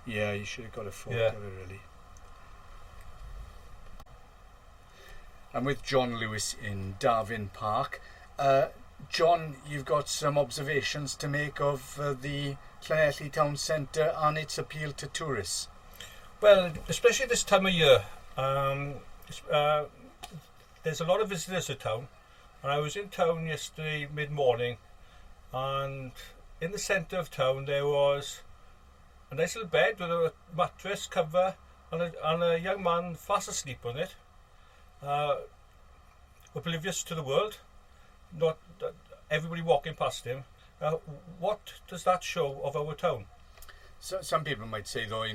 Yeah, you should have got a fork Yeah. of it, really. I'm with John Lewis in Darwin Park. John, you've got some observations to make of the Llanelli Town Centre and its appeal to tourists. Well, especially this time of year, there's a lot of visitors to town. And I was in town yesterday mid-morning, and in the centre of town there was a nice little bed with a mattress cover and a young man fast asleep on it, oblivious to the world, not everybody walking past him. What does that show of our town? So, some people might say, though,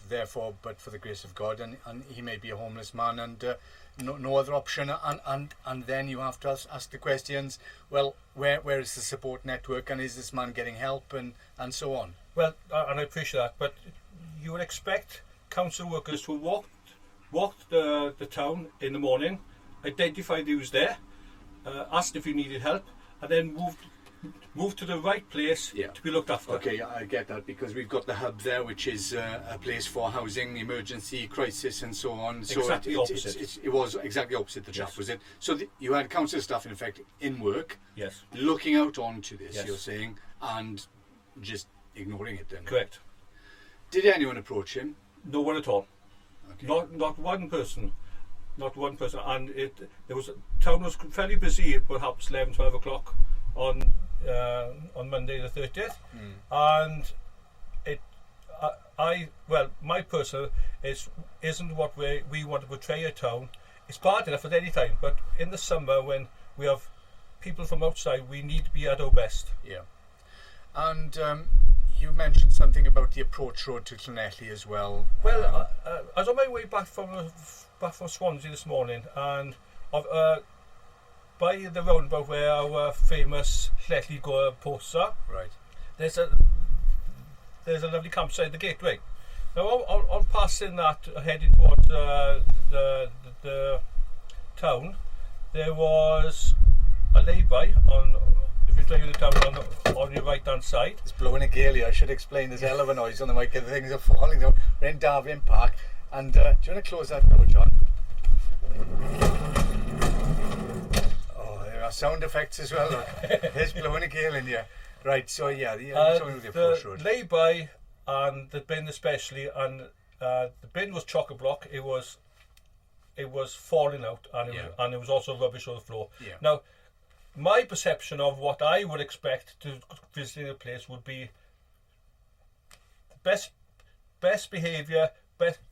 therefore, but for the grace of God, and he may be a homeless man, and no other option, and then you have to ask the questions. Well, where is the support network, and is this man getting help, and so on? Well, and I appreciate that, but you would expect council workers to walk the town in the morning, identified who was there, asked if he needed help, and then move to the right place to be looked after. Okay, I get that, because we've got the hub there, which is a place for housing, emergency, crisis, and so on. So exactly opposite. It was exactly opposite the chap, Yes. was it? So you had council staff, in effect, in work, Yes. looking out onto this, Yes. you're saying, and just ignoring it then. Correct. Did anyone approach him? No one at all. Okay. Not one person. Not one person. And town was fairly busy, perhaps 11, 12 o'clock on Monday the 30th, and my personal isn't what we want to portray a town. It's bad enough at any time, but in the summer when we have people from outside, we need to be at our best. Yeah. And you mentioned something about the approach road to Llanelli as well. Well, I was on my way back from Swansea this morning, and by the roundabout where our famous Llanelli Goa posts are, right. there's a lovely campsite, the Gateway. Now, on passing that, heading towards the town, there was a lay-by if you're driving the town on your right-hand side. It's blowing a gale here. I should explain. There's a hell of a noise on the mic, and things are falling down. We're in Darwin Park, and do you want to close that door, John? Oh, there are sound effects as well. Look. There's blowing a gale in here. Right, so yeah, the approach road. Lay-by and the bin especially, and the bin was chock-a-block. It was falling out, and it was also rubbish on the floor. Yeah. Now, my perception of what I would expect to visiting a place would be best behaviour,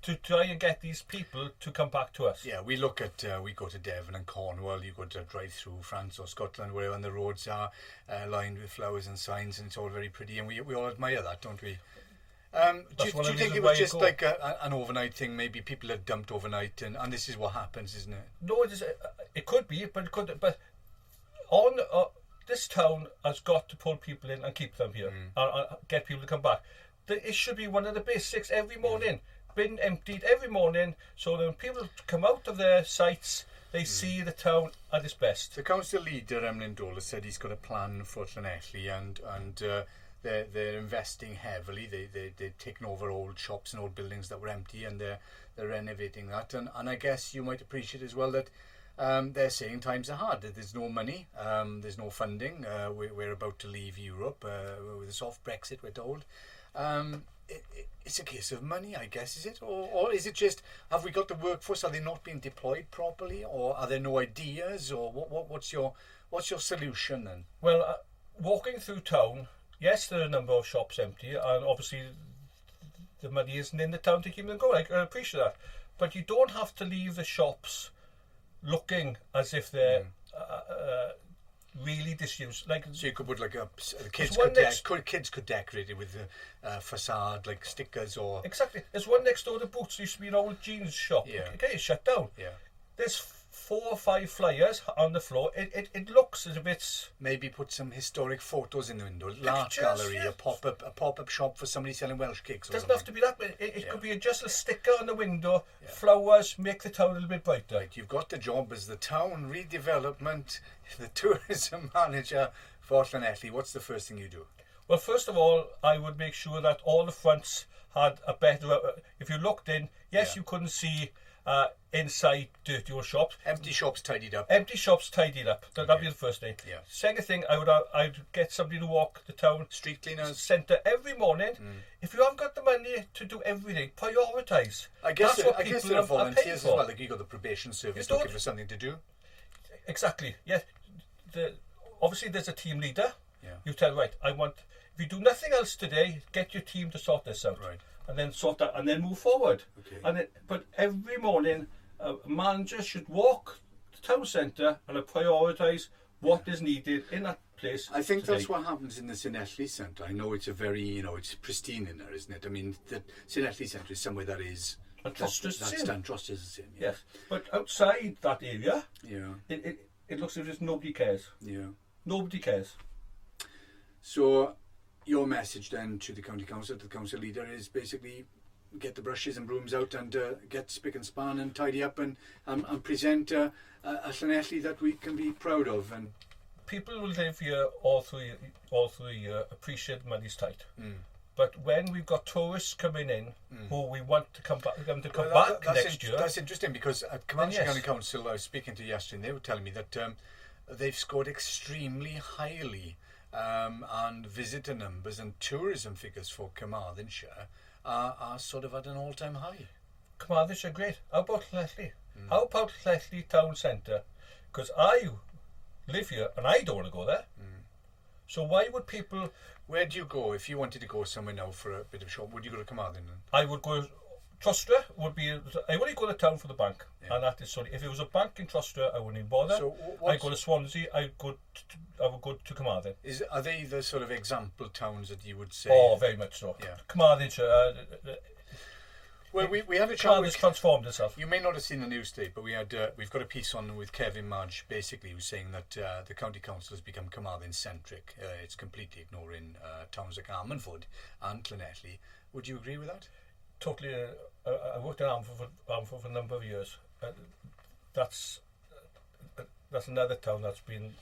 to try and get these people to come back to us. Yeah, we go to Devon and Cornwall. You go to drive through France or Scotland, where the roads are lined with flowers and signs, and it's all very pretty, and we all admire that, don't we? Do you think it was just like an overnight thing? Maybe people are dumped overnight, and this is what happens, isn't it? No, it could be, but on this town has got to pull people in and keep them here, and get people to come back. It should be one of the basics every morning. Bin emptied every morning, so that when people come out of their sites, they see the town at its best. The council leader, Emlyn Dolan, said he's got a plan for Llanelli, and they're investing heavily. They've taken over old shops and old buildings that were empty, and they're renovating that. And I guess you might appreciate as well that they're saying times are hard. There's no money, there's no funding. We're about to leave Europe with a soft Brexit, we're told. It's a case of money, I guess, is it? Or is it just, have we got the workforce? Are they not being deployed properly? Or are there no ideas? Or what's your solution then? Well, walking through town, yes, there are a number of shops empty, and obviously the money isn't in the town to keep them going. I appreciate that. But you don't have to leave the shops looking as if they're really disused. So you could put kids could decorate it with a facade, like stickers or... Exactly. There's one next door to Boots. Used to be an old jeans shop. Yeah. Okay, it's shut down. Yeah. There's 4 or 5 flyers on the floor. It looks as if it's... Maybe put some historic photos in the window. Art gallery, yeah. a pop-up shop for somebody selling Welsh cakes. It doesn't have to be that. It could be just a sticker on the window, flowers, make the town a little bit brighter. Right, you've got the job as the town redevelopment, the tourism manager for Llanelli. What's the first thing you do? Well, first of all, I would make sure that all the fronts had a better. If you looked in, yes, Yeah. you couldn't see inside dirty old shops. Empty shops tidied up. Empty shops tidied up. That'd Okay. be the first thing. Yeah. Second thing, I'd get somebody to walk the town Street cleaners. centre every morning. If you haven't got the money to do everything, prioritise. I guess That's what I guess people there are are paying volunteers as for. well. Like you got the probation service You looking don't. for something to do. Exactly. Yeah. Obviously, there's a team leader. Yeah. You tell right. If you do nothing else today, get your team to sort this out. Right. And then sort that, and then move forward. Okay. But every morning, a manager should walk the town centre and prioritise what is needed in that place. I think today. that's what happens in the St Etley Centre. I know it's a very, it's pristine in there, isn't it? I mean, the St Etley Centre is somewhere that is... And trust is the that's same. done. Trust is the same. Yeah. Yes. But outside that area, Yeah. it looks as if nobody cares. Yeah. Nobody cares. So, your message then to the county council, to the council leader, is basically get the brushes and brooms out and get spick and span and tidy up and present a Llanelli that we can be proud of. And People will live here all through the year, appreciate money's tight. But when we've got tourists coming in who we want to come back, back next year. That's interesting because at Comanche Yes. County Council, I was speaking to yesterday, and they were telling me that they've scored extremely highly, and visitor numbers and tourism figures for Carmarthenshire are sort of at an all-time high. Carmarthenshire are great. How about Llanelli? How about Llanelli Town Centre? Because I live here and I don't want to go there. So why would people... Where do you go if you wanted to go somewhere now for a bit of a shop? Would you go to Carmarthen? I would go... Trustra would be... I only go to town for the bank. Yeah. And that is sorry. If it was a bank in Trustra, I wouldn't even bother. So I go to Swansea, I would go to Carmarthen. Are they the sort of example towns that you would say? Oh, very much so. Yeah. Carmarthenshire... Well, we had a chat Carmarthen's with... transformed itself. You may not have seen the news today, but we've got a piece on with Kevin Marge, basically, who's saying that the county council has become Carmarthen-centric. It's completely ignoring towns like Ammanford and Llanelli. Would you agree with that? Totally. I worked in Ammanford for a number of years. That's another town that's been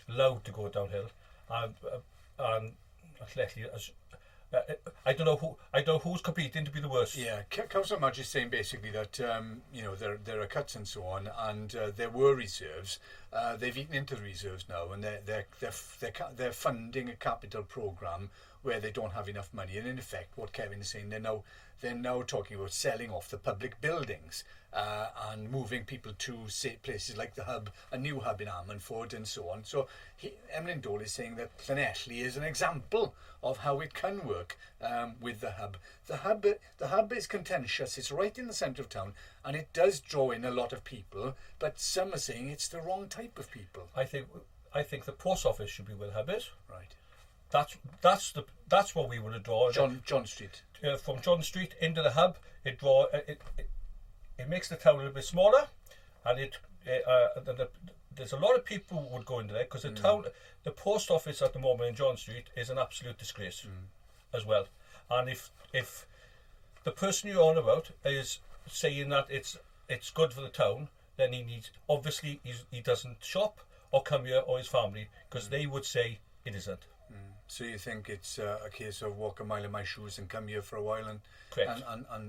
allowed to go downhill, and Llanelli has. I don't know who's competing to be the worst. Yeah, Councillor Marge is saying basically that there are cuts and so on, and there were reserves. They've eaten into the reserves now, and they're funding a capital programme where they don't have enough money. And in effect, what Kevin is saying, they're now talking about selling off the public buildings and moving people to say places like the hub, a new hub in Ammanford and so on. So Emlyn Dole is saying that Llanelli is an example of how it can work with the hub. The hub is contentious. It's right in the centre of town, and it does draw in a lot of people. But some are saying it's the wrong type of people. I think the post office should be where the hub is. Right. That's what we would have drawn. John Street. From John Street into the hub, it makes the town a little bit smaller, and there's a lot of people who would go into there because the post office at the moment in John Street is an absolute disgrace as well. And if the person you're on about is saying that it's good for the town, then obviously he doesn't shop or come here, or his family, because they would say it isn't. So you think it's a case of walk a mile in my shoes and come here for a while and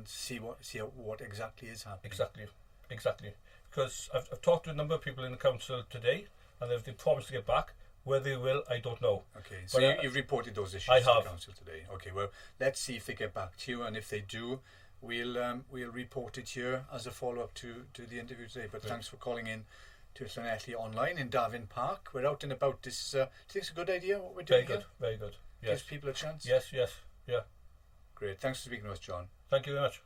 see what exactly is happening? Exactly. Because I've talked to a number of people in the council today, and they promised to get back. Whether they will, I don't know. Okay, so you've reported those issues to the council today. Okay, well, let's see if they get back to you, and if they do, we'll report it here as a follow-up to the interview today. But thanks for calling in to Llanelli Online in Darvin Park. We're out and about. Do you think it's a good idea what we're doing here? Very good. Yes. Gives people a chance? Yes, yeah. Great. Thanks for speaking to us, John. Thank you very much.